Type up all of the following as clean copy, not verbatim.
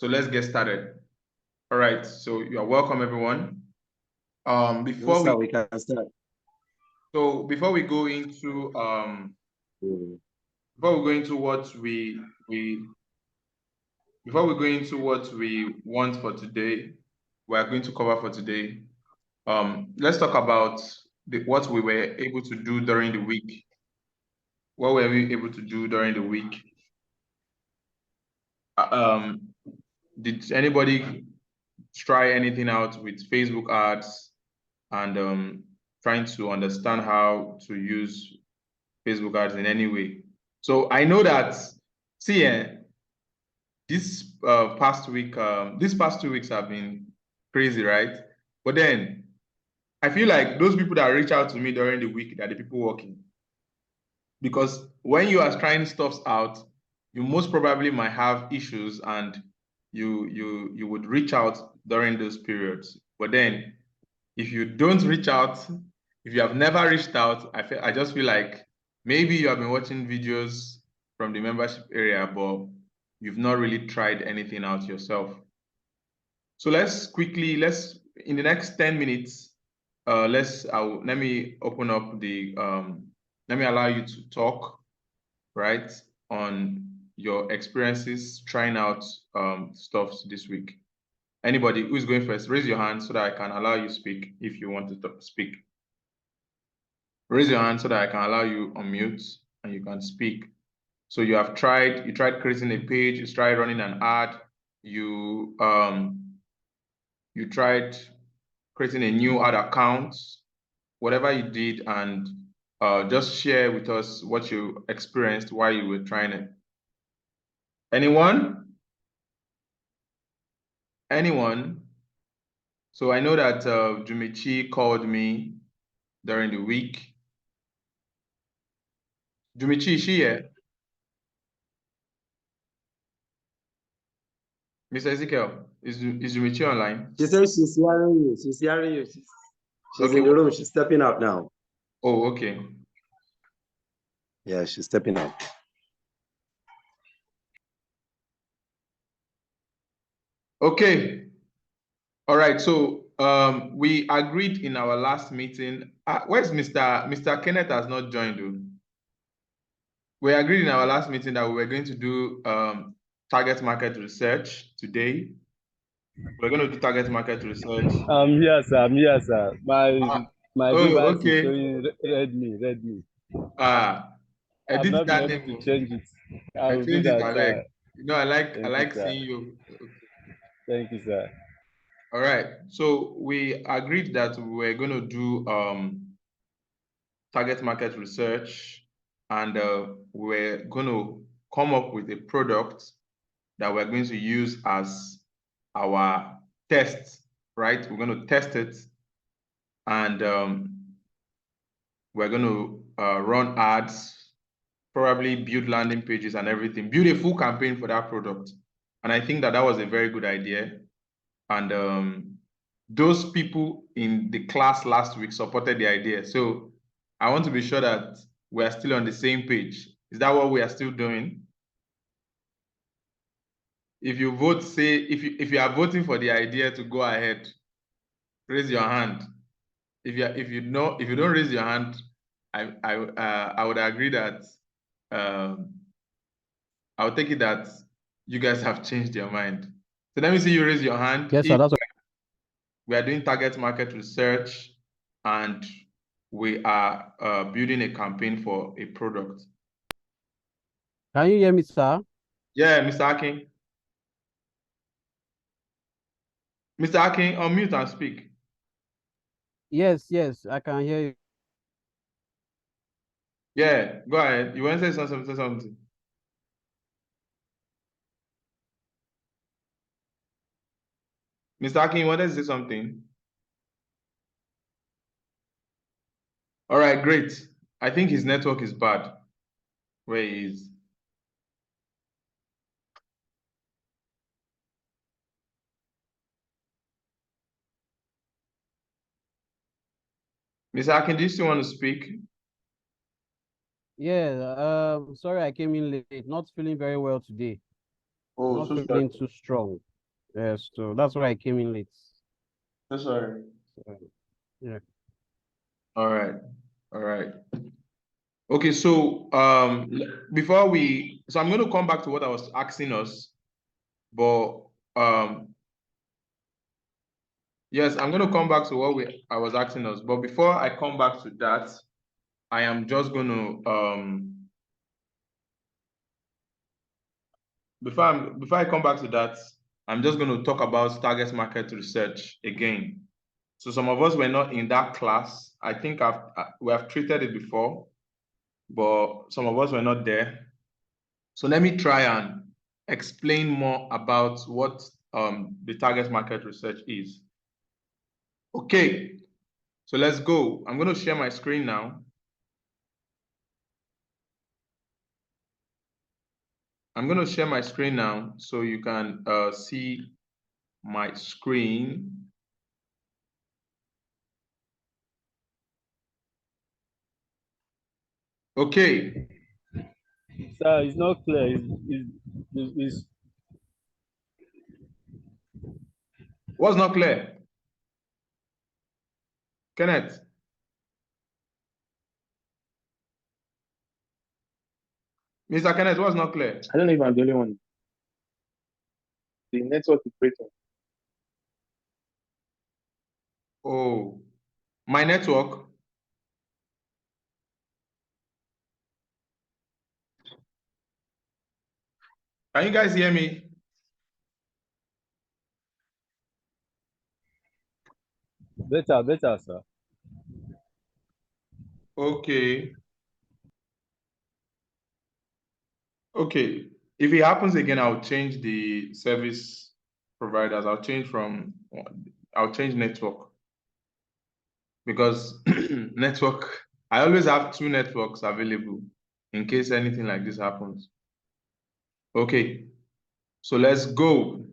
So let's get started. All right, so you are welcome, everyone. Before we can start. So before we go into what we want for today, we are going to cover for today. Let's talk about what we were able to do during the week. What were we able to do during the week? Did anybody try anything out with Facebook ads and trying to understand how to use Facebook ads in any way? So I know that, this past 2 weeks have been crazy, right? But then I feel like those people that reach out to me during the week are the people working. Because when you are trying stuff out, you most probably might have issues and you would reach out during those periods. But then if you don't reach out, if you have never reached out, I just feel like maybe you have been watching videos from the membership area, but you've not really tried anything out yourself. So in the next 10 minutes, let me open up let me allow you to talk, right, on your experiences trying out stuff this week. Anybody who's going first, raise your hand so that I can allow you speak if you want to speak. Raise your hand so that I can allow you unmute and you can speak. So you tried creating a page, you tried running an ad, you tried creating a new ad account, whatever you did, and just share with us what you experienced while you were trying it. Anyone? So I know that Jumichi called me during the week. Jumichi, is she here? Mr. Ezekiel, is Jumichi online? She says she's hearing you. She's hearing you. She's okay. In the room. She's stepping out now. Oh, okay. Yeah, she's stepping out. Okay. All right. So we agreed in our last meeting. Where's Mr. Kenneth has not joined, dude. We agreed in our last meeting that we were going to do target market research today. We're going to do target market research. Yes, sir. Yes, sir. My device is showing Redmi. Edit I've not that been able name. to change it. I will change do that, it, sir. You know, I like seeing you. Thank you, sir. All right. So we agreed that we were going to do target market research, and we're going to come up with a product that we're going to use as our test, right? We're going to test it, and we're going to run ads, probably build landing pages and everything, build a full campaign for that product. And I think that was a very good idea. And those people in the class last week supported the idea. So I want to be sure that we are still on the same page. Is that what we are still doing? If you vote, say if you are voting for the idea to go ahead, raise your hand. If you don't raise your hand, I would agree that I'll take it that you guys have changed your mind. So let me see you raise your hand. Yes, sir. That's we are doing target market research and we are building a campaign for a product. Can you hear me, sir? Yeah, Mr. Akin. Mr. Akin, unmute and speak. Yes, I can hear you. Yeah, go ahead. You want to say something? Mr. Akin, you wanted to say something? All right, great. I think his network is bad where he is. Mr. Akin, do you still want to speak? Yeah, sorry I came in late. Not feeling very well today. Oh, Not feeling too strong. Yes, so that's why I came in late. So sorry. Yeah. All right. All right. Okay, so so I'm going to come back to what I was asking us, but yes, I'm going to come back to what I was asking us, but before I come back to that, I am just going to before I come back to that, I'm just going to talk about target market research again. So some of us were not in that class. I think we have treated it before, but some of us were not there. So let me try and explain more about what the target market research is. Okay, so let's go. I'm going to share my screen now. I'm going to share my screen now so you can see my screen. Okay. Sir, it's not clear. What's not clear? Kenneth? Mr. Kenneth, what's not clear? I don't know if I'm the only one. The network is breaking. Oh, my network? Can you guys hear me? Better, sir. Okay. Okay. If it happens again, I'll change the service providers. I'll change network because network, I always have 2 networks available in case anything like this happens. Okay. So let's go.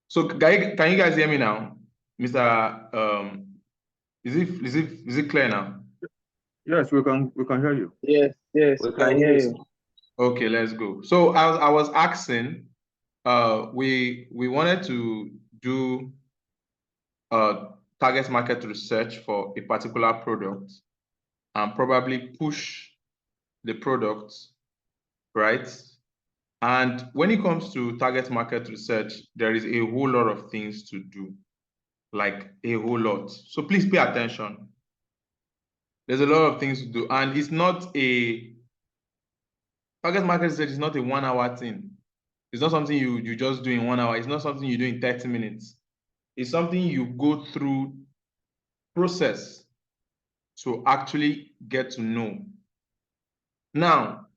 So can you guys hear me now? Mr. Is it clear now? Yes, we can hear you. Yes, We can can hear hear you. you. Okay, let's go. So I was asking, we wanted to do target market research for a particular product and probably push the product, right? And when it comes to target market research, there is a whole lot of things to do, like a whole lot. So please pay attention. There's a lot of things to do, and it's not a target market research is not a 1 hour thing. It's not something you just do in 1 hour. It's not something you do in 30 minutes. It's something you go through process to actually get to know. Now,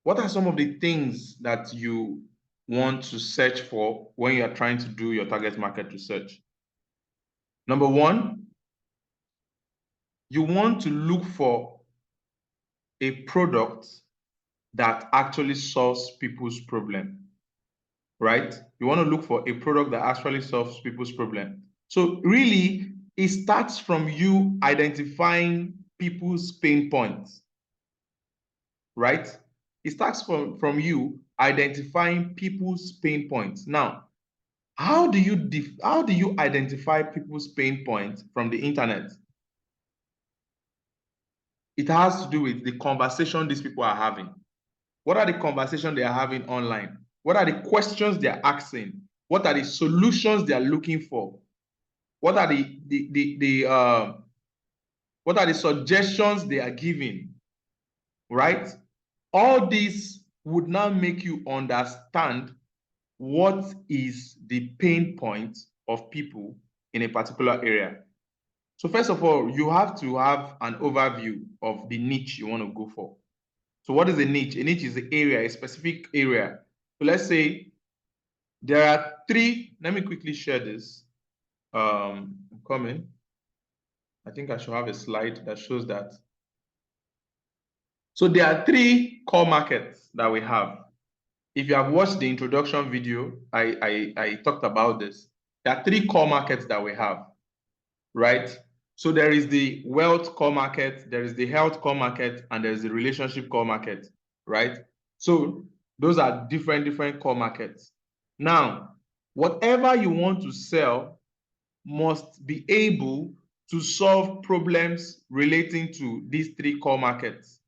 what are some of the things that you want to search for when you are trying to do your target market research? Number 1, you want to look for a product that actually solves people's problem, right? You want to look for a product that actually solves people's problem. So really, it starts from you identifying people's pain points, right? It starts from you identifying people's pain points. Now, how do you identify people's pain points from the internet? It has to do with the conversation these people are having. What are the conversations they are having online? What are the questions they are asking? What are the solutions they are looking for? What are what are the suggestions they are giving? Right? All this would now make you understand what is the pain point of people in a particular area. So first of all, you have to have an overview of the niche you want to go for. So what is a niche? A niche is the area, a specific area. So let's say there are 3, let me quickly share this. I'm coming. I think I should have a slide that shows that. So there are 3 core markets that we have. If you have watched the introduction video, I talked about this. There are 3 core markets that we have, right? So there is the wealth core market, there is the health core market, and there is the relationship core market, right? So those are different core markets. Now, whatever you want to sell must be able to solve problems relating to these three core markets.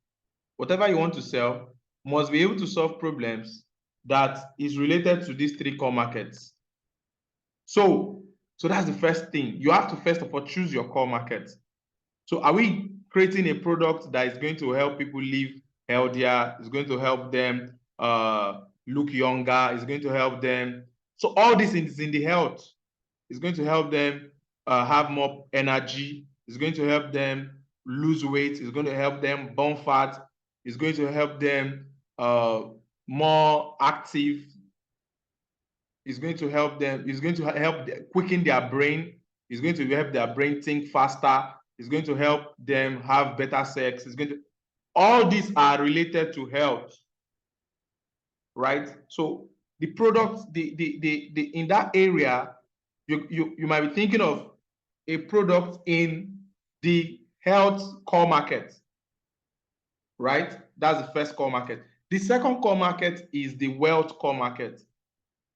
Whatever you want to sell must be able to solve problems that is related to these three core markets. So that's the first thing. You have to first of all choose your core market. So are we creating a product that is going to help people live healthier, is going to help them look younger, is going to help them. So all this is in the health. It's going to help them have more energy. It's going to help them lose weight. It's going to help them burn fat. It's going to help them more active. It's going to help them. It's going to help quicken their brain. It's going to help their brain think faster. It's going to help them have better sex. It's going to. All these are related to health, right? So the products, in that area, you might be thinking of a product in the health core market, right? That's the first core market. The second core market is the wealth core market,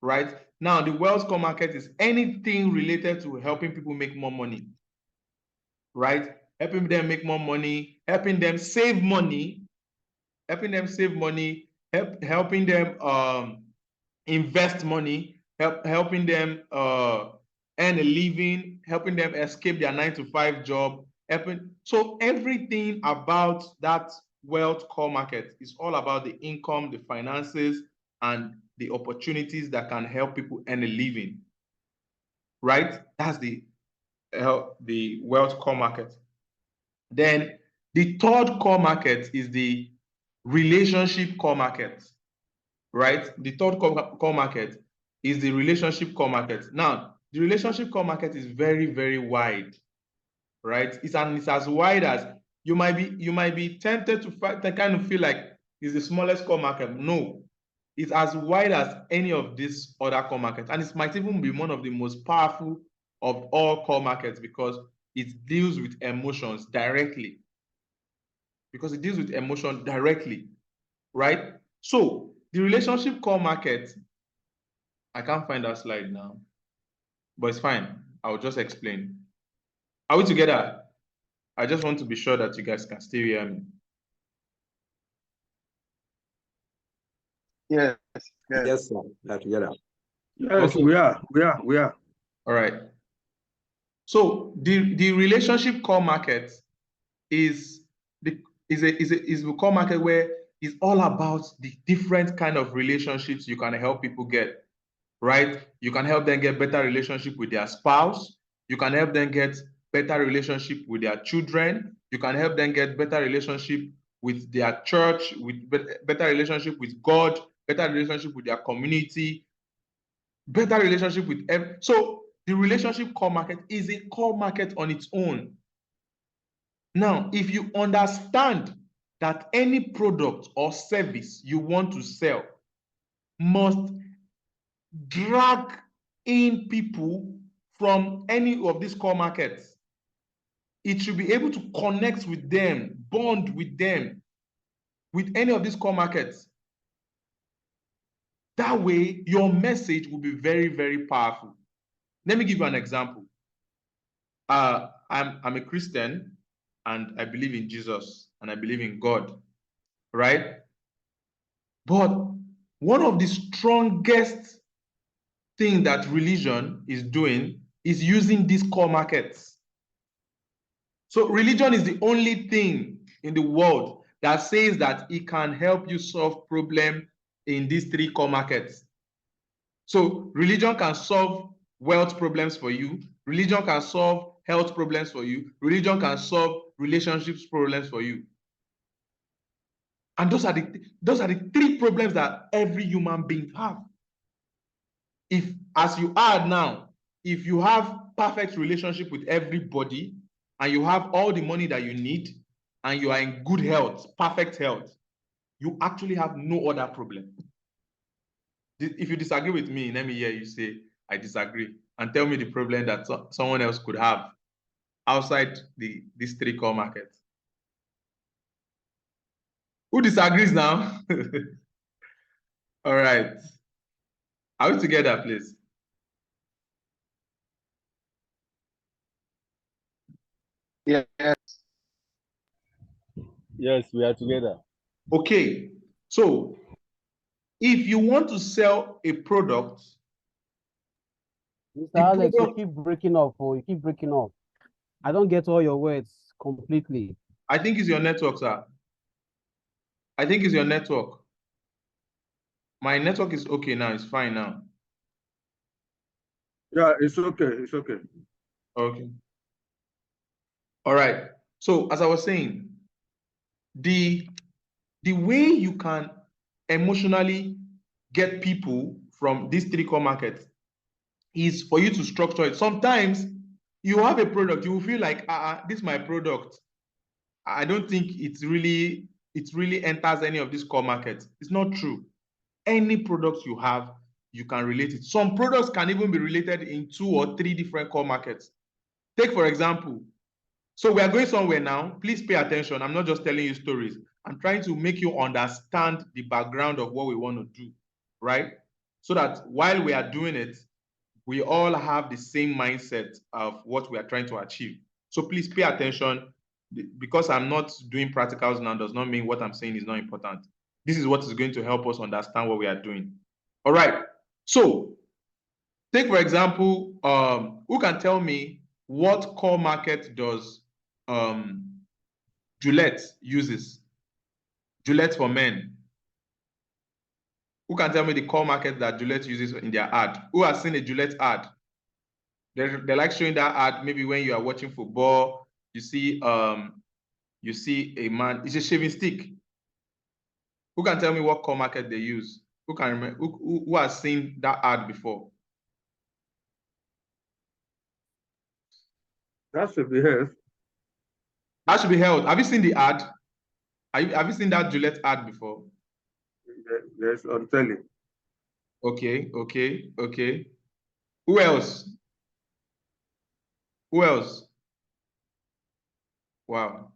right? Now, the wealth core market is anything related to helping people make more money, right? Helping them make more money, helping them save money, helping them invest money, helping them earn a living, helping them escape their 9-to-5 job, so everything about that wealth core market is all about the income, the finances, and the opportunities that can help people earn a living, right? That's the wealth core market. Then the third core market is the relationship core market, right? The third core market is the relationship core market. Now, the relationship core market is very, very wide, right? It's as wide as you might be tempted to kind of feel like it's the smallest core market. No, it's as wide as any of these other core markets, and it might even be one of the most powerful of all core markets because it deals with emotions directly. Right? So the relationship core market, I can't find that slide now, but it's fine. I'll just explain. Are we together? I just want to be sure that you guys can still hear me. Yes, sir. That's together. Yes, okay. We are. All right. So the relationship core market is a core market where it's all about the different kind of relationships you can help people get, right? You can help them get better relationship with their spouse. You can help them get better relationship with their children. You can help them get better relationship with their church, with better relationship with God, better relationship with their community, better relationship with so the relationship core market is a core market on its own. Now, if you understand that any product or service you want to sell must drag in people from any of these core markets, it should be able to connect with them, bond with them, with any of these core markets. That way, your message will be very, very powerful. Let me give you an example. I'm a Christian, and I believe in Jesus, and I believe in God, right? But one of the strongest thing that religion is doing is using these core markets. So religion is the only thing in the world that says that it can help you solve problems in these three core markets. So religion can solve wealth problems for you. Religion can solve health problems for you. Religion can solve relationships problems for you. And those are the three problems that every human being have. If, as you are now, if you have perfect relationship with everybody and you have all the money that you need and you are in good health, perfect health, you actually have no other problem. If you disagree with me, let me hear you say, I disagree, and tell me the problem that someone else could have outside these three core markets. Who disagrees now? All right. Are we together, please? Yes. Yes, we are together. Okay. So if you want to sell a product, Mr. Alex, you keep breaking up, or you keep breaking up. I don't get all your words completely. I think it's your network, sir. I think it's your network. My network is okay now. It's fine now. Yeah, it's okay. It's okay. Okay. All right. So as I was saying, the way you can emotionally get people from these three core markets is for you to structure it. Sometimes you have a product, you will feel like, this is my product. I don't think it really enters any of these core markets. It's not true. Any product you have, you can relate it. Some products can even be related in 2 or 3 different core markets. Take, for example, so we are going somewhere now. Please pay attention. I'm not just telling you stories. I'm trying to make you understand the background of what we want to do, right? So that while we are doing it, we all have the same mindset of what we are trying to achieve. So please pay attention. Because I'm not doing practicals now does not mean what I'm saying is not important. This is what is going to help us understand what we are doing. All right. So take, for example, who can tell me what core market does Gillette uses? Gillette for men. Who can tell me the core market that Gillette uses in their ad? Who has seen a Gillette ad? They like showing that ad maybe when you are watching football. You see a man, it's a shaving stick. Who can tell me what core market they use? Who can remember? Who has seen that ad before? That should be held. That should be held. Have you seen the ad? Have you seen that Gillette ad before? Yes, on telly. Okay, okay, okay. Who else? Who else? Wow.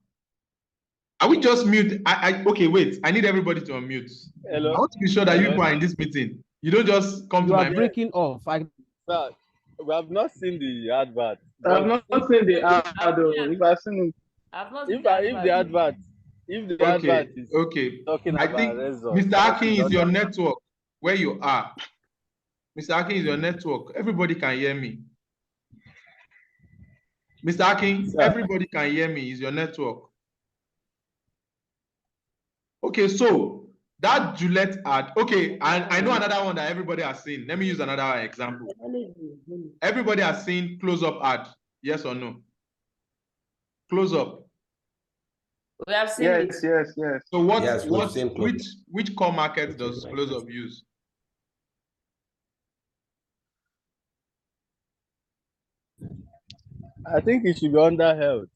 Are we just mute? Okay, wait. I need everybody to unmute. Hello? I want to be sure that Hello? you are in this meeting. You don't just come You to are my breaking off. Sir, we have not seen the advert. I've But not seen the ad, though. If I've seen it. I've not if seen the advert Okay, is okay. talking I about think results, Mr. Akin is your network where you are. Mr. Akin is your network. Everybody can hear me. Mr. Akin, Sir. everybody can hear me. Is your network. Okay, so that Gillette ad. Okay, I know another one that everybody has seen. Let me use another example. Everybody has seen close-up ad. Yes or no? Close-up. We have seen it. Yes. So which core market does close-up use? I think it should be under health.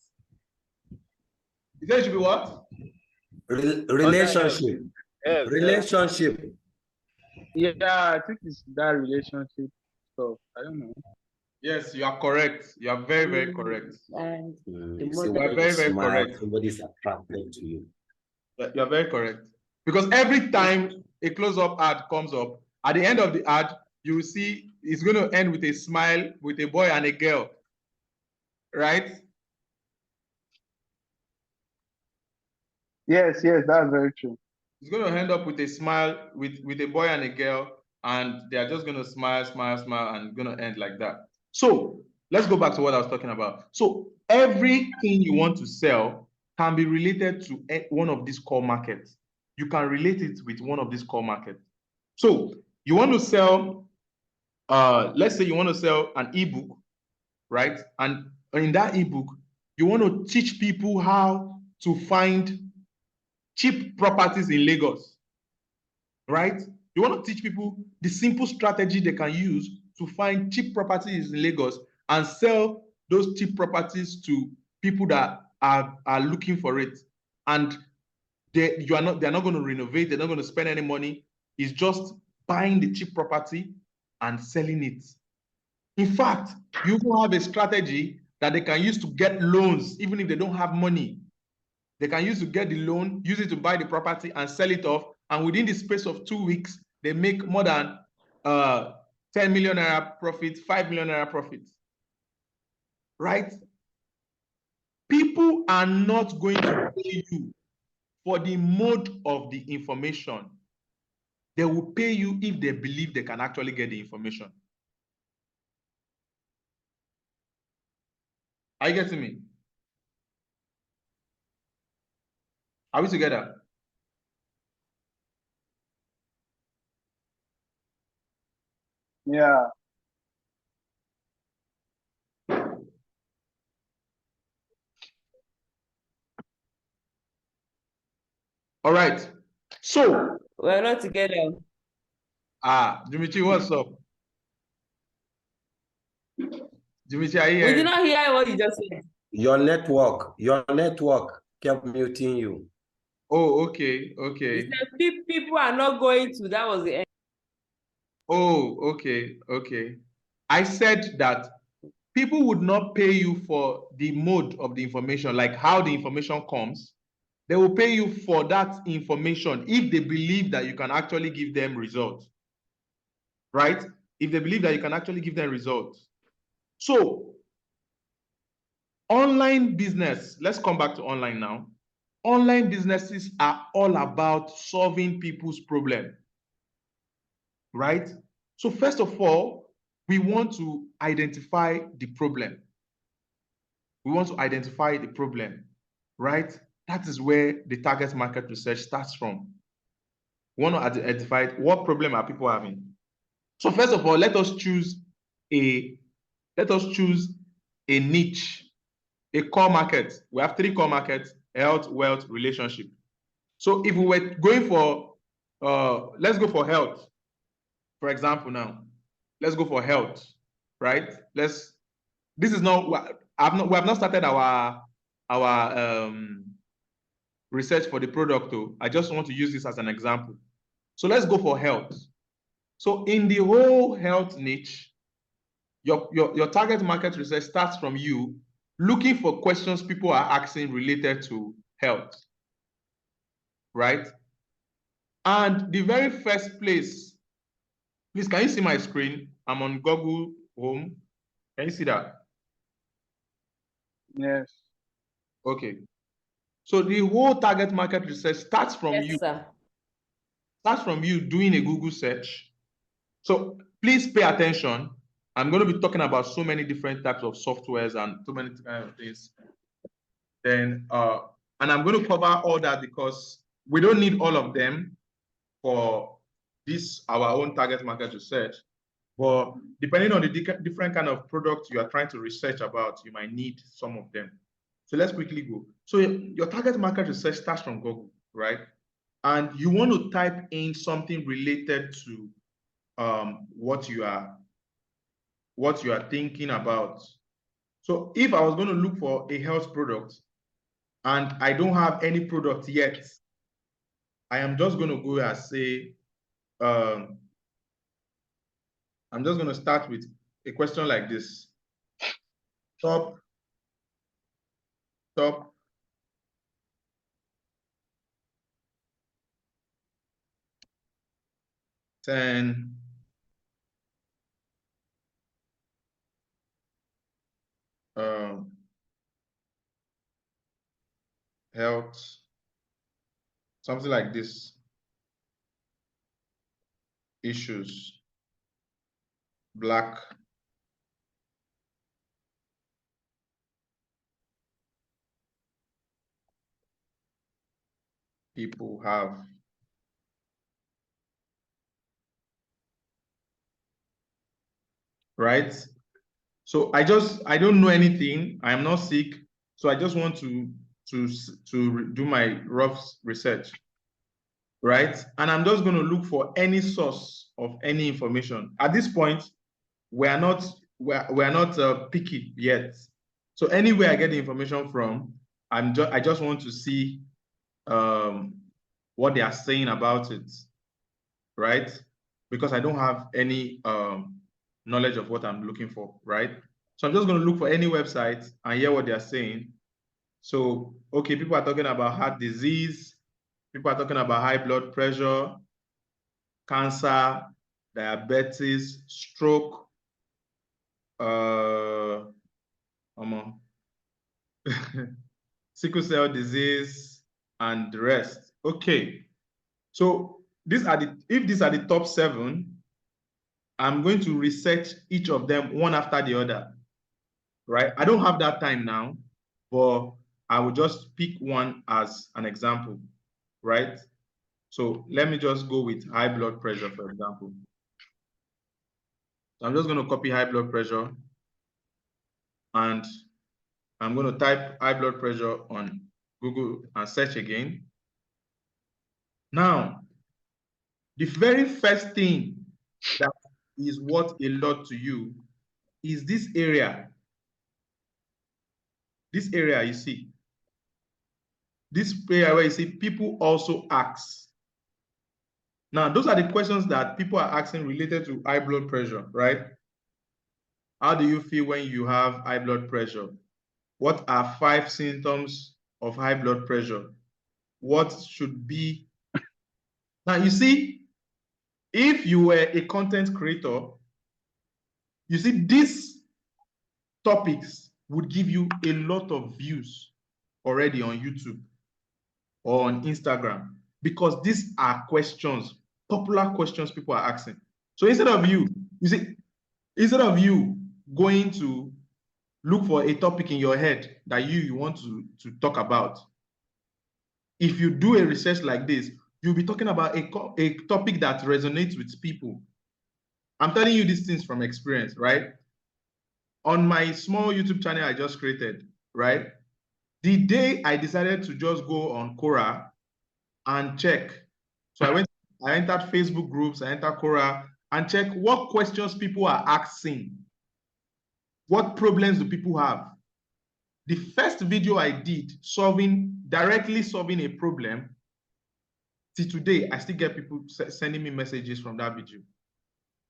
You say it should be what? Relationship. Health. Relationship. Yeah, I think it's that relationship stuff. I don't know. Yes, you are correct. You are very, very correct. You are very, very correct. Somebody's attracted to you. You are very correct. Because every time a close-up ad comes up, at the end of the ad, you will see it's going to end with a smile with a boy and a girl. Right? Yes, that's very true. It's going to end up with a smile with a boy and a girl, and they are just going to smile, and going to end like that. So let's go back to what I was talking about. So everything you want to sell can be related to one of these core markets. You can relate it with one of these core markets. So you want to sell, let's say you want to sell an ebook, right? And in that ebook, you want to teach people how to find cheap properties in Lagos, right? You want to teach people the simple strategy they can use to find cheap properties in Lagos and sell those cheap properties to people that are looking for it. And they're not going to renovate, they're not going to spend any money. It's just buying the cheap property and selling it. In fact, you will have a strategy that they can use to get loans, even if they don't have money. They can use to get the loan, use it to buy the property and sell it off. And within the space of 2 weeks, they make more than 10 million naira profit, 5 million naira profit, right? People are not going to pay you for the mode of the information. They will pay you if they believe they can actually get the information. Are you getting me? Are we together? Yeah. All right. So We're not together. Dimitri, what's up? Dimitri, are you We here? did not hear what you just said. Your network kept muting you. Oh, okay. You said people are not going to. That was the end. Oh, okay. I said that people would not pay you for the mode of the information, like how the information comes. They will pay you for that information if they believe that you can actually give them results, right? If they believe that you can actually give them results. So, online business, let's come back to online now. Online businesses are all about solving people's problem, right? So first of all, we want to identify the problem. Right? That is where the target market research starts from. We want to identify what problem are people having. So first of all, let us choose a niche, a core market. We have 3 core markets: health, wealth, relationship. So if we were going for, let's go for health, for example. Now, let's go for health, right? This is not, we have not started our research for the product though. I just want to use this as an example. So let's go for health. So in the whole health niche, your target market research starts from you looking for questions people are asking related to health, right? And the very first place, please, can you see my screen? I'm on Google Home. Can you see that? Yes. Okay. So the whole target market research starts from Yes, you. sir. Starts from you doing a Google search. So please pay attention. I'm going to be talking about so many different types of softwares and so many kinds of things. Then, and I'm going to cover all that because we don't need all of them for this, our own target market research. But depending on the different kind of product you are trying to research about, you might need some of them. So let's quickly go. So your target market research starts from Google, right? And you want to type in something related to what you are thinking about. So if I was going to look for a health product and I don't have any product yet, I am just going to go and say, I'm just going to start with a question like this. Top 10 health, something like this, issues Black people have. Right? So I don't know anything. I am not sick. So I just want to do my rough research. Right? And I'm just going to look for any source of any information. At this point, we're not picky yet. So anywhere I get the information from, I just want to see what they are saying about it, right? Because I don't have any knowledge of what I'm looking for, right? So I'm just going to look for any website and hear what they are saying. So, okay, people are talking about heart disease. People are talking about high blood pressure, cancer, diabetes, stroke, sickle cell disease, and the rest. Okay, so if these are the top 7, I'm going to research each of them one after the other, right? I don't have that time now, but I will just pick one as an example, right? So let me just go with high blood pressure, for example. So I'm just going to copy high blood pressure, and I'm going to type high blood pressure on Google and search again. Now, the very first thing that is worth a lot to you is this area. This area you see. This area where you see people also ask. Now, those are the questions that people are asking related to high blood pressure, right? How do you feel when you have high blood pressure? What are 5 symptoms of high blood pressure? What should be? Now, you see, if you were a content creator, you see, these topics would give you a lot of views already on YouTube or on Instagram, because these are questions, popular questions people are asking. So instead of you going to look for a topic in your head that you want to talk about, if you do a research like this, you'll be talking about a topic that resonates with people. I'm telling you these things from experience, right? On my small YouTube channel I just created, right? The day I decided to just go on Quora and check, so I entered Facebook groups, I entered Quora and check what questions people are asking. What problems do people have? The first video I did directly solving a problem, till today, I still get people sending me messages from that video.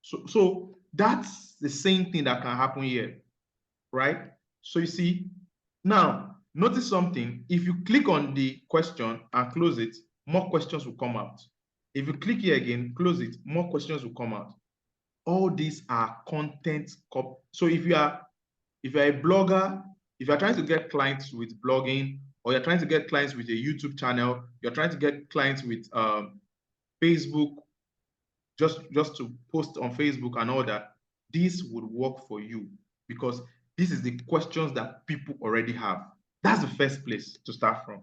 So that's the same thing that can happen here, right? So you see, now notice something. If you click on the question and close it, more questions will come out. If you click here again, close it, more questions will come out. All these are content. So if you're a blogger, if you're trying to get clients with blogging, or you're trying to get clients with a YouTube channel, you're trying to get clients with Facebook, just to post on Facebook and all that, this would work for you, because this is the questions that people already have. That's the first place to start from.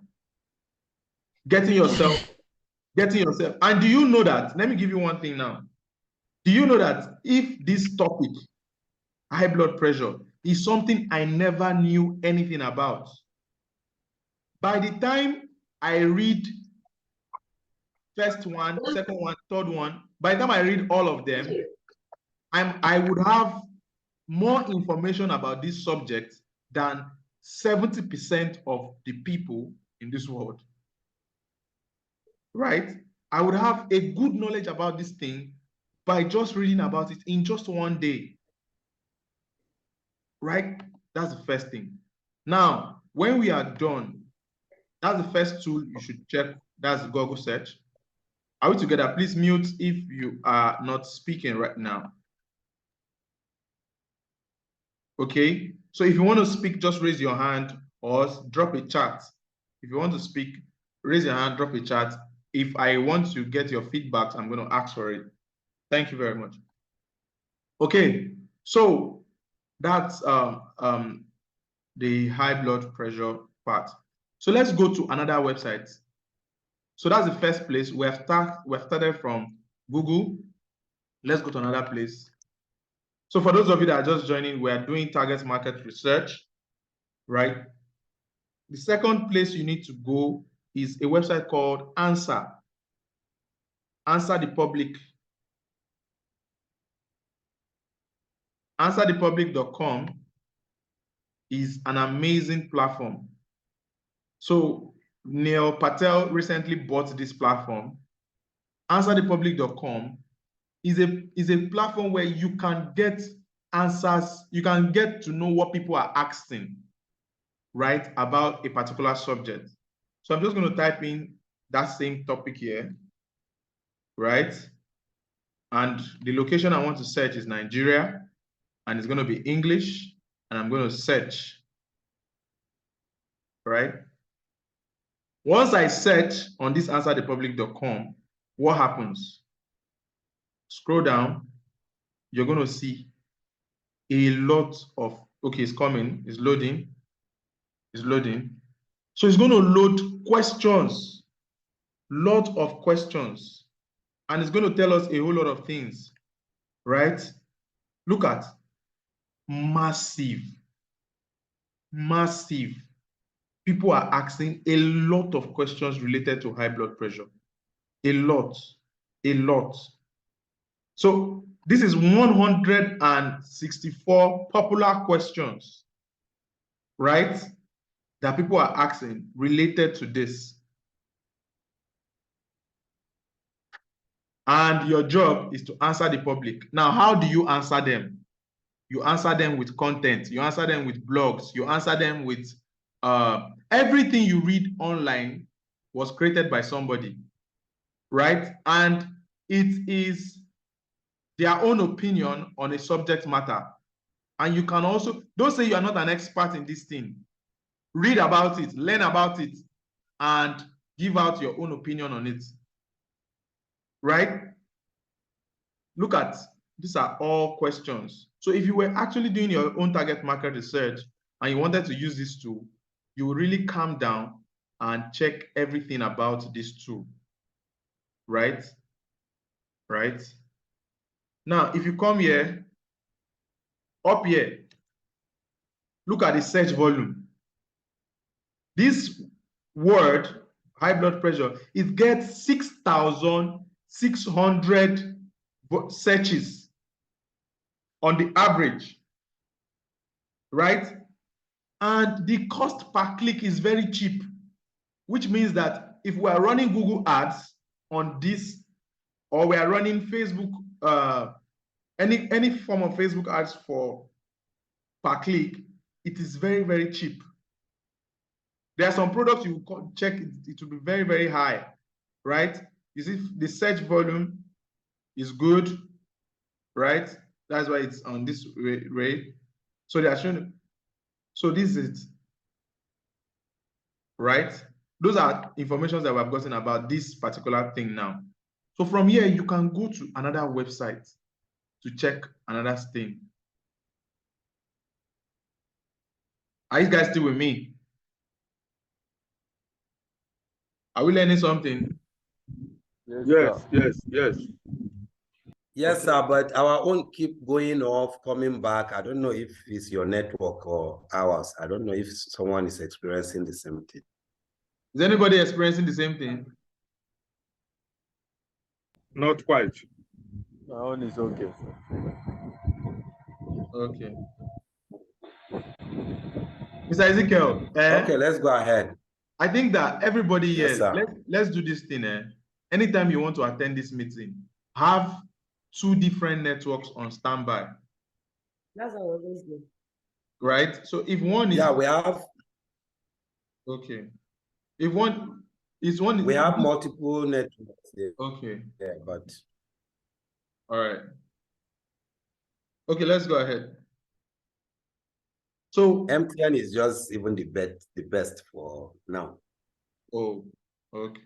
Getting yourself. And do you know that? Let me give you one thing now. Do you know that if this topic, high blood pressure, is something I never knew anything about, by the time I read first one, second one, third one, by the time I read all of them, I would have more information about this subject than 70% of the people in this world, right? I would have a good knowledge about this thing by just reading about it in just one day, right? That's the first thing. Now, when we are done, that's the first tool you should check. That's Google search. Are we together? Please mute if you are not speaking right now. Okay, so if you want to speak, just raise your hand or drop a chat. If you want to speak, raise your hand, drop a chat. If I want to get your feedback, I'm going to ask for it. Thank you very much. Okay, so that's the high blood pressure part. So let's go to another website. So that's the first place. We have started from Google. Let's go to another place. So for those of you that are just joining, we are doing target market research, right? The second place you need to go is a website called Answer. Answer the Public. AnswerThePublic.com is an amazing platform. So Neil Patel recently bought this platform. AnswerThePublic.com is a platform where you can get answers, you can get to know what people are asking, right, about a particular subject. So I'm just going to type in that same topic here, right? And the location I want to search is Nigeria, and it's going to be English, and I'm going to search, right? Once I search on this answerthepublic.com, what happens? Scroll down, you're going to see a lot of, okay, it's coming, it's loading, it's loading. So it's going to load questions, lot of questions, and it's going to tell us a whole lot of things, right? Look at massive. People are asking a lot of questions related to high blood pressure. A lot. So this is 164 popular questions, right? That people are asking related to this. And your job is to answer the public. Now, how do you answer them? You answer them with content. You answer them with blogs. You answer them with everything you read online was created by somebody, right? And it is their own opinion on a subject matter. And you can also, don't say you are not an expert in this thing. Read about it, learn about it, and give out your own opinion on it, right? Look at, these are all questions. So if you were actually doing your own target market research and you wanted to use this tool, you will really calm down and check everything about this tool, right? Right? Now, if you come here, up here, look at the search volume. This word, high blood pressure, it gets 6,600 searches on the average, right? And the cost per click is very cheap, which means that if we are running Google ads on this, or we are running Facebook, any form of Facebook ads for per click, it is very, very cheap. There are some products you check, it will be very, very high, right? You see the search volume is good, right? That's why it's on this rate. So they are showing, so this is it, right? Those are information that we've gotten about this particular thing now. So from here, you can go to another website to check another thing. Are you guys still with me? Are we learning something? Yes. Yes, sir, but our own keep going off, coming back. I don't know if it's your network or ours. I don't know if someone is experiencing the same thing. Is anybody experiencing the same thing? Not quite. My own is okay. Okay. Mr. Ezekiel. Okay, let's go ahead. I think that everybody here, Yes, let's do this thing. Anytime you want to attend this meeting, have 2 different networks on standby. That's what I always do. Right? So if one is... Yeah, we have... Okay. If one is one... We have multiple networks there. Okay. Yeah, but... All right. Okay, let's go ahead. So MTN is just even the best for now. Oh, okay.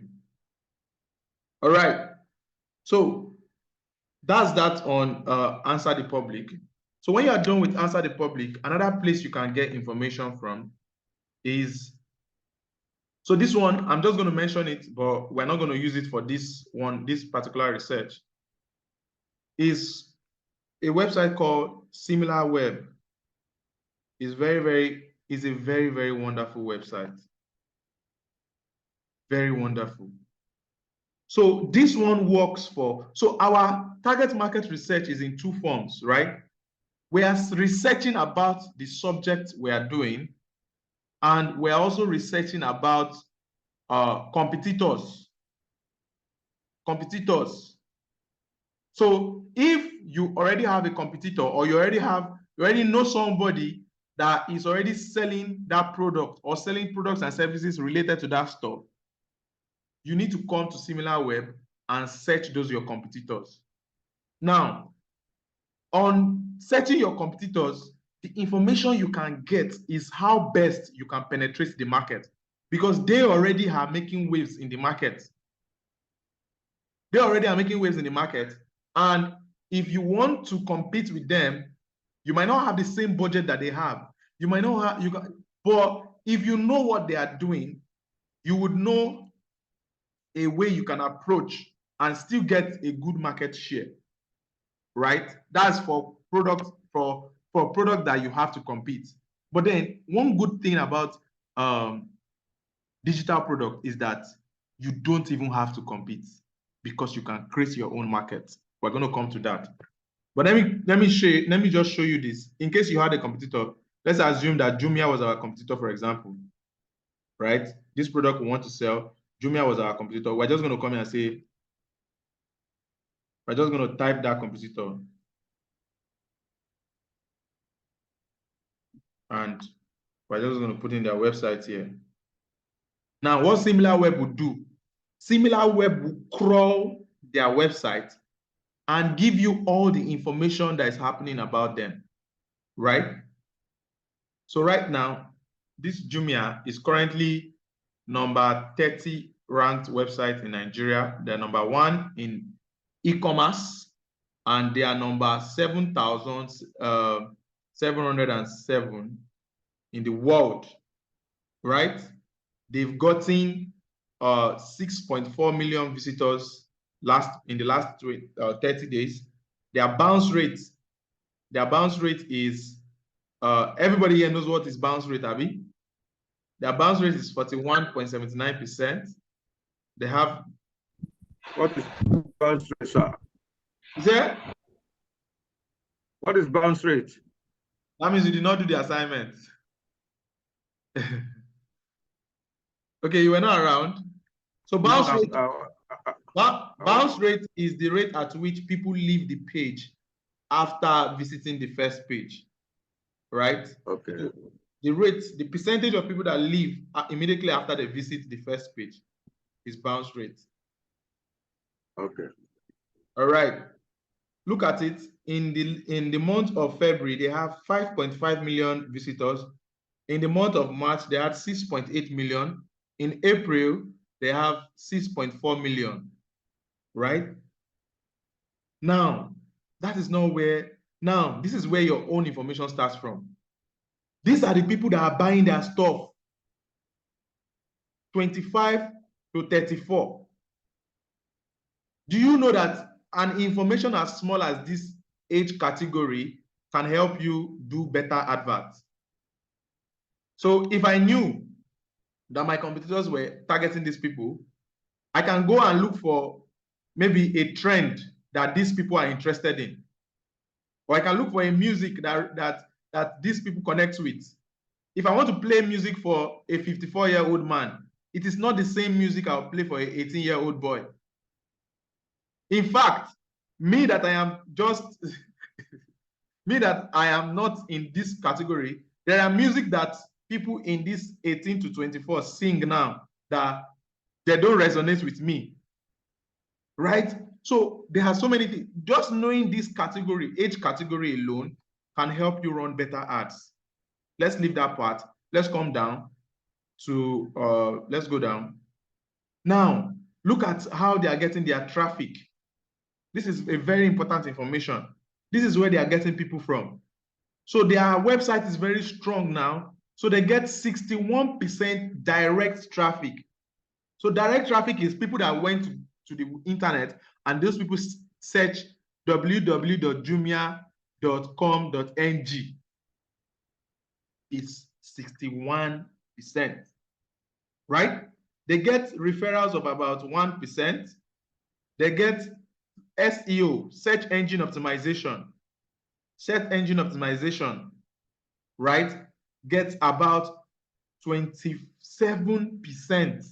All right. So that's that on Answer the Public. So when you are done with Answer the Public, another place you can get information from is, so this one, I'm just going to mention it, but we're not going to use it for this one, this particular research, is a website called SimilarWeb. It's a very, very wonderful website. Very wonderful. So this one works for, so our target market research is in 2 forms, right? We are researching about the subject we are doing, and we're also researching about competitors. So if you already have a competitor, or you already know somebody that is already selling that product or selling products and services related to that stuff, you need to come to SimilarWeb and search those your competitors. Now, on searching your competitors, the information you can get is how best you can penetrate the market, because they already are making waves in the market. They already are making waves in the market. And if you want to compete with them, you might not have the same budget that they have. You might not have, but if you know what they are doing, you would know a way you can approach and still get a good market share, right? That's for product, for product that you have to compete. But then one good thing about digital product is that you don't even have to compete, because you can create your own market. We're going to come to that. But let me just show you this. In case you had a competitor, let's assume that Jumia was our competitor, for example, right? This product we want to sell, Jumia was our competitor. We're just going to come here and say, we're just going to type that competitor. And we're just going to put in their website here. Now, what SimilarWeb would do, SimilarWeb will crawl their website and give you all the information that is happening about them, right? So right now, this Jumia is currently number 30 ranked website in Nigeria. They're number 1 in e-commerce, and they are number 7,707 in the world, right? They've gotten 6.4 million visitors in the last 30 days. Their bounce rate is, everybody here knows what is bounce rate, Abby? Their bounce rate is 41.79%. They have... What is bounce rate, sir? Is there? What is bounce rate? That means you did not do the assignment. Okay, you were not around. So bounce rate, bounce rate is the rate at which people leave the page after visiting the first page, right? Okay. The percentage of people that leave immediately after they visit the first page is bounce rate. Okay. All right. Look at it. In the month of February, they have 5.5 million visitors. In the month of March, they had 6.8 million. In April, they have 6.4 million, right? Now, that is not where, now, this is where your own information starts from. These are the people that are buying their stuff, 25 to 34. Do you know that an information as small as this age category can help you do better adverts? So if I knew that my competitors were targeting these people, I can go and look for maybe a trend that these people are interested in. Or I can look for a music that these people connect with. If I want to play music for a 54-year-old man, it is not the same music I'll play for an 18-year-old boy. In fact, me that I am just, me that I am not in this category, there are music that people in this 18 to 24 sing now that they don't resonate with me, right? So there are so many things. Just knowing this category, age category alone, can help you run better ads. Let's leave that part. Let's come down to, let's go down. Now, look at how they are getting their traffic. This is a very important information. This is where they are getting people from. So their website is very strong now. So they get 61% direct traffic. So direct traffic is people that went to the internet and those people search www.jumia.com.ng. It's 61%, right? They get referrals of about 1%. They get SEO, search engine optimization. Search engine optimization, right? Gets about 27%.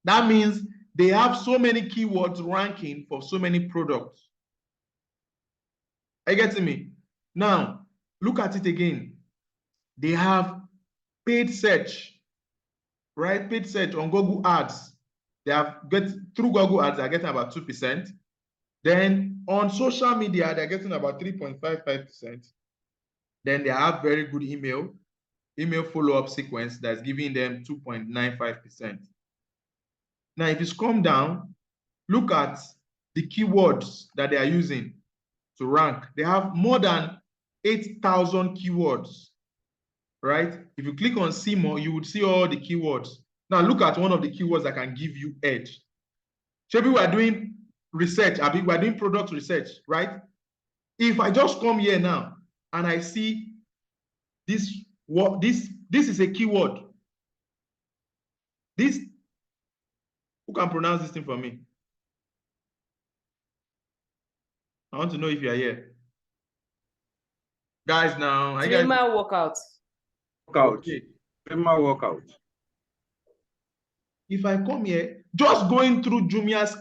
That means they have so many keywords ranking for so many products. Are you getting me? Now, look at it again. They have paid search, right? Paid search on Google Ads. They have through Google Ads, they're getting about 2%. Then on social media, they're getting about 3.55%. Then they have very good email follow-up sequence that's giving them 2.95%. Now, if you scroll down, look at the keywords that they are using to rank. They have more than 8,000 keywords, right? If you click on see more, you would see all the keywords. Now, look at one of the keywords that can give you edge. Maybe we are doing research, we are doing product research, right? If I just come here now and I see this is a keyword. This, who can pronounce this thing for me? I want to know if you are here. Guys, now. Dreamer workout. Workout. Okay. Dreamer workout. If I come here, just going through Jumia's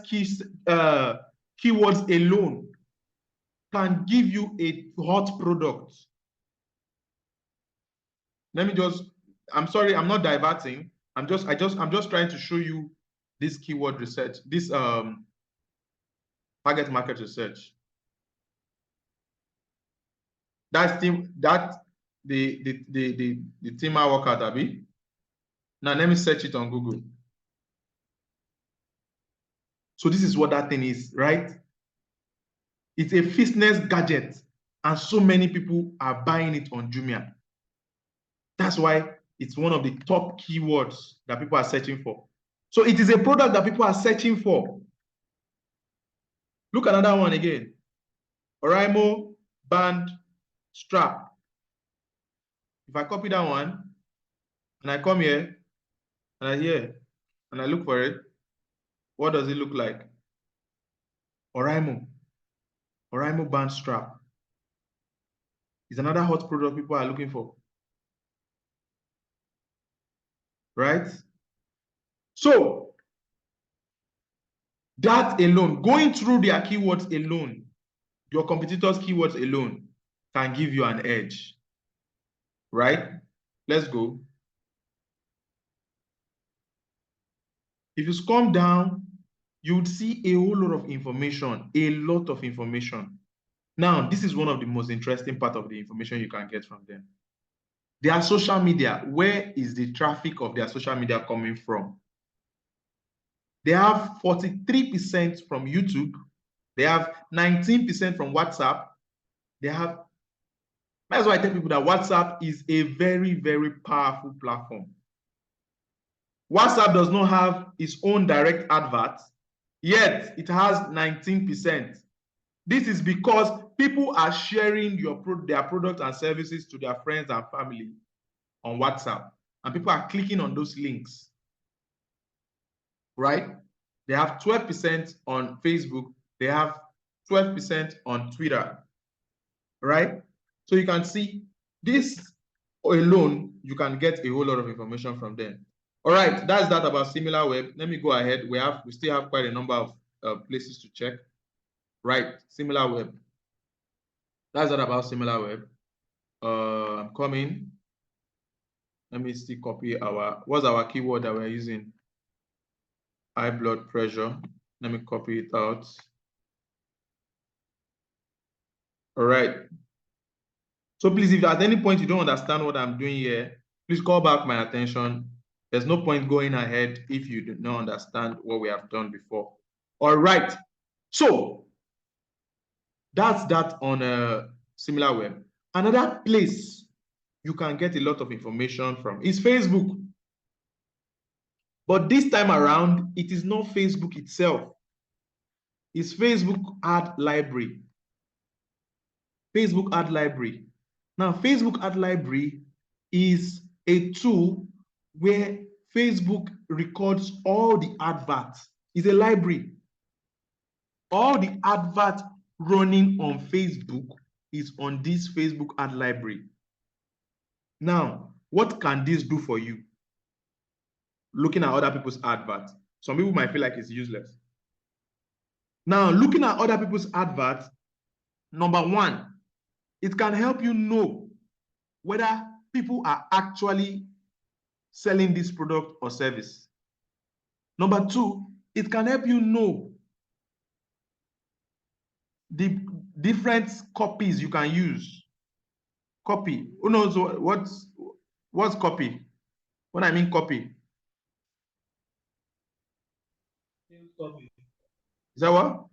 keywords alone can give you a hot product. Let me just, I'm sorry, I'm not diverting. I'm just trying to show you this keyword research, this target market research. That's the teamer workout, Abi. Now let me search it on Google. So this is what that thing is, right? It's a fitness gadget, and so many people are buying it on Jumia. That's why it's one of the top keywords that people are searching for. So it is a product that people are searching for. Look at another one again. Oraimo band strap. If I copy that one and I come here and I look for it, what does it look like? Oraimo band strap is another hot product people are looking for. Right? So that alone, going through their keywords alone, your competitors' keywords alone can give you an edge. Right? Let's go. If you scroll down, you would see a whole lot of information, a lot of information. Now, this is one of the most interesting part of the information you can get from them. Their social media, where is the traffic of their social media coming from? They have 43% from YouTube. They have 19% from WhatsApp. That's why I tell people that WhatsApp is a very, very powerful platform. WhatsApp does not have its own direct advert, yet it has 19%. This is because people are sharing their products and services to their friends and family on WhatsApp, and people are clicking on those links, right? They have 12% on Facebook. They have 12% on Twitter, right? So you can see this alone, you can get a whole lot of information from them. All right, that's that about SimilarWeb. Let me go ahead. We still have quite a number of places to check. Right, SimilarWeb. That's that about SimilarWeb. I'm coming. Let me still copy what's our keyword that we're using? High blood pressure. Let me copy it out. All right. So please, if at any point you don't understand what I'm doing here, please call back my attention. There's no point going ahead if you do not understand what we have done before. All right. So that's that on SimilarWeb. Another place you can get a lot of information from is Facebook. But this time around, it is not Facebook itself. It's Facebook Ad Library. Facebook Ad Library. Now, Facebook Ad Library is a tool where Facebook records all the adverts. It's a library. All the adverts running on Facebook is on this Facebook Ad Library. Now, what can this do for you? Looking at other people's adverts. Some people might feel like it's useless. Now, looking at other people's adverts, number one, it can help you know whether people are actually selling this product or service. Number two, it can help you know the different copies you can use. Copy. Who knows what's copy? When I mean copy. Is that what?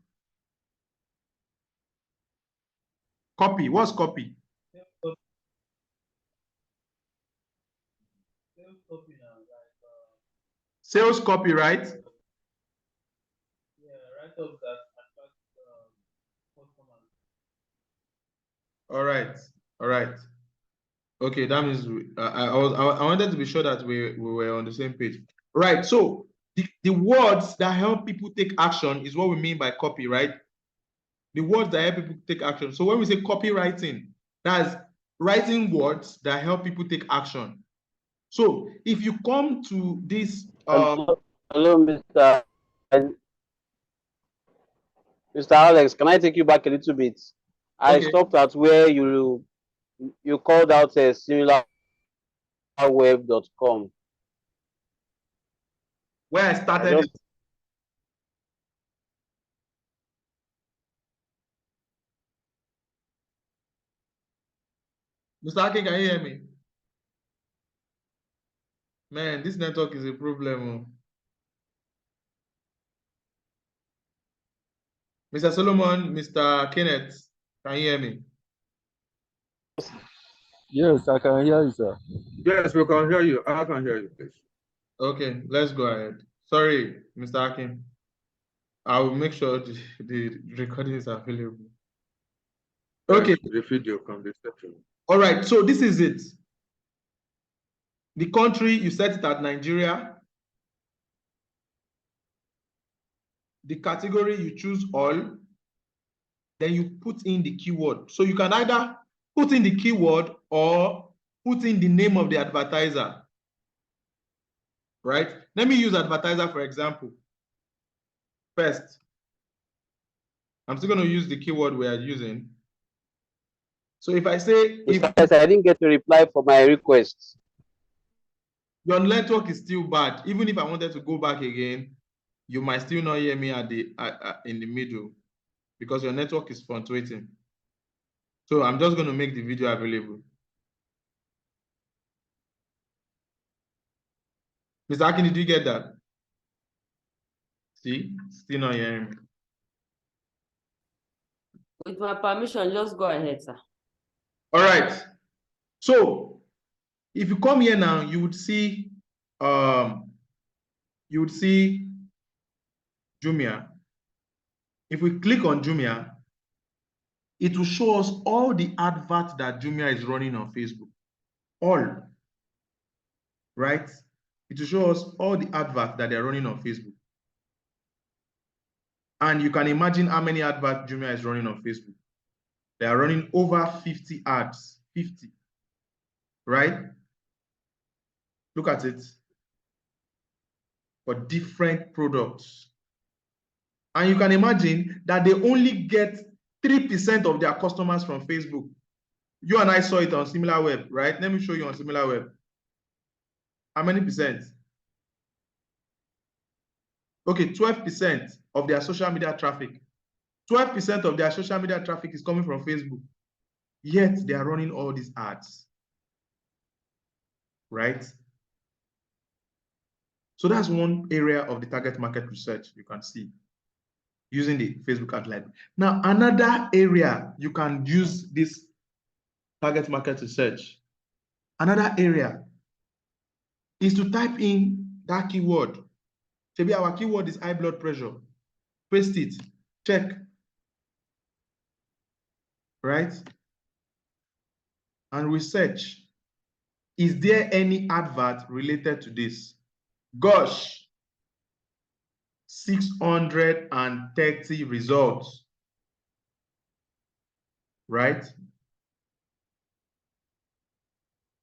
Copy. What's copy? Sales copy, right? Yeah, write up that attract customers. All right. All right. Okay, that means I wanted to be sure that we were on the same page. Right. So the words that help people take action is what we mean by copy, right? The words that help people take action. So when we say copywriting, that's writing words that help people take action. So if you come to this hello, Mr. Alex, can I take you back a little bit? I stopped at where you called out a similarweb.com. Where I started it. Mr. Ake, can you hear me? Man, this network is a problem. Mr. Solomon, Mr. Kenneth, can you hear me? Yes, I can hear you, sir. Yes, we can hear you. I can hear you, please. Okay, let's go ahead. Sorry, Mr. Akin. I will make sure the recording is available. Okay. Yes, the video can be set. All right, so this is it. The country, you set it at Nigeria. The category, you choose all. Then you put in the keyword. So you can either put in the keyword or put in the name of the advertiser. Right? Let me use advertiser for example. First, I'm still going to use the keyword we are using. So if I say, if I didn't get a reply for my request. Your network is still bad. Even if I wanted to go back again, you might still not hear me at the in the middle because your network is fluctuating. So I'm just going to make the video available. Mr. Akin, did you get that? See, still not hearing me. With my permission, just go ahead, sir. All right. So if you come here now, you would see Jumia. If we click on Jumia, it will show us all the adverts that Jumia is running on Facebook. All. Right? It will show us all the adverts that they're running on Facebook. And you can imagine how many adverts Jumia is running on Facebook. They are running over 50 ads. 50. Right? Look at it. For different products. And you can imagine that they only get 3% of their customers from Facebook. You and I saw it on SimilarWeb, right? Let me show you on SimilarWeb. How many percent? Okay, 12% of their social media traffic. 12% of their social media traffic is coming from Facebook. Yet they are running all these ads. Right? So that's one area of the target market research you can see using the Facebook ad library. Now, another area you can use this target market research, another area is to type in that keyword. Maybe our keyword is high blood pressure. Paste it, check. Right? And research. Is there any advert related to this? Gosh, 630 results. Right?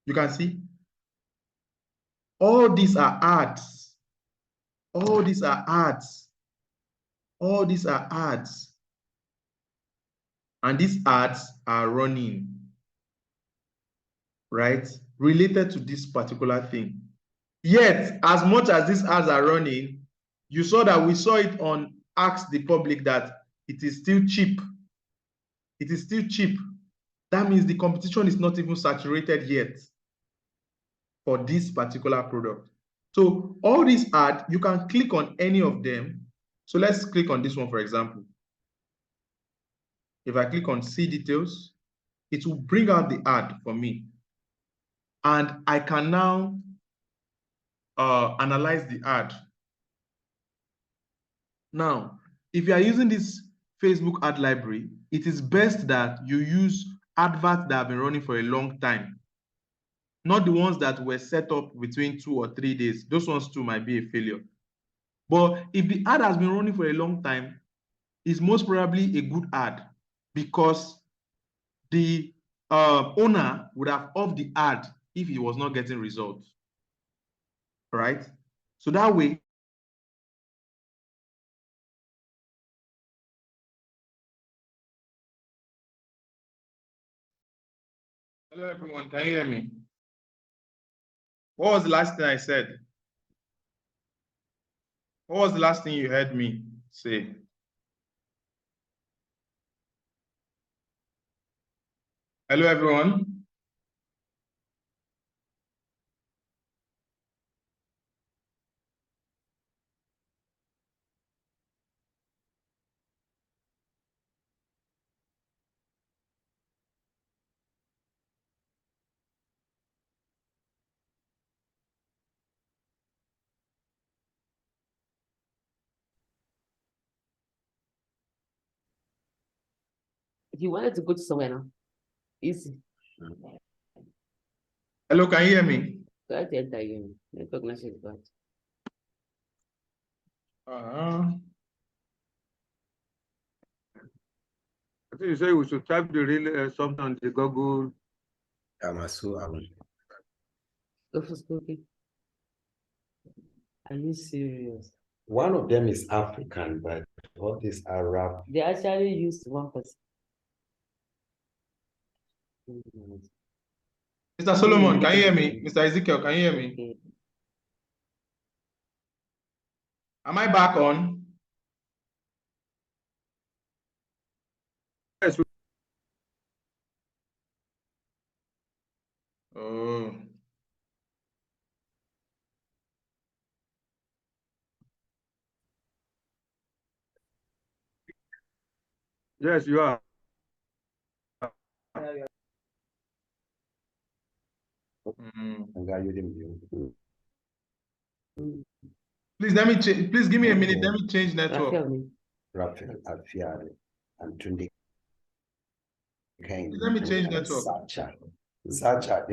You can see all these are ads. All these are ads. All these are ads. And these ads are running, right? Related to this particular thing. Yet, as much as these ads are running, you saw that we saw it on Ask the Public that it is still cheap it is still cheap. That means the competition is not even saturated yet for this particular product. So all these ads, you can click on any of them. So let's click on this one, for example. If I click on see details, it will bring out the ad for me. And I can now analyze the ad. Now, if you are using this Facebook ad library, it is best that you use adverts that have been running for a long time, not the ones that were set up between 2 or 3 days. Those ones too might be a failure. But if the ad has been running for a long time, it's most probably a good ad because the owner would have off the ad if he was not getting results, right? So that way, hello everyone, can you hear me? What was the last thing I said? What was the last thing you heard me say? Hello everyone. If you wanted to go to somewhere now, easy. Hello, can you hear me? Go ahead, again. Recognize it, but I think you say we should type the real something on the Google. go for spoken. Are you serious? One of them is African, but what is Arab? They actually used 1%. Mr. Solomon, can you hear me? Mr. Ezekiel, can you hear me? Am I back on? Yes. Oh. Yes, you are. Please let me change. Please give me a minute. Let me change network. Raphael Afiari and Tunde Kane. Let me change network. Zacha.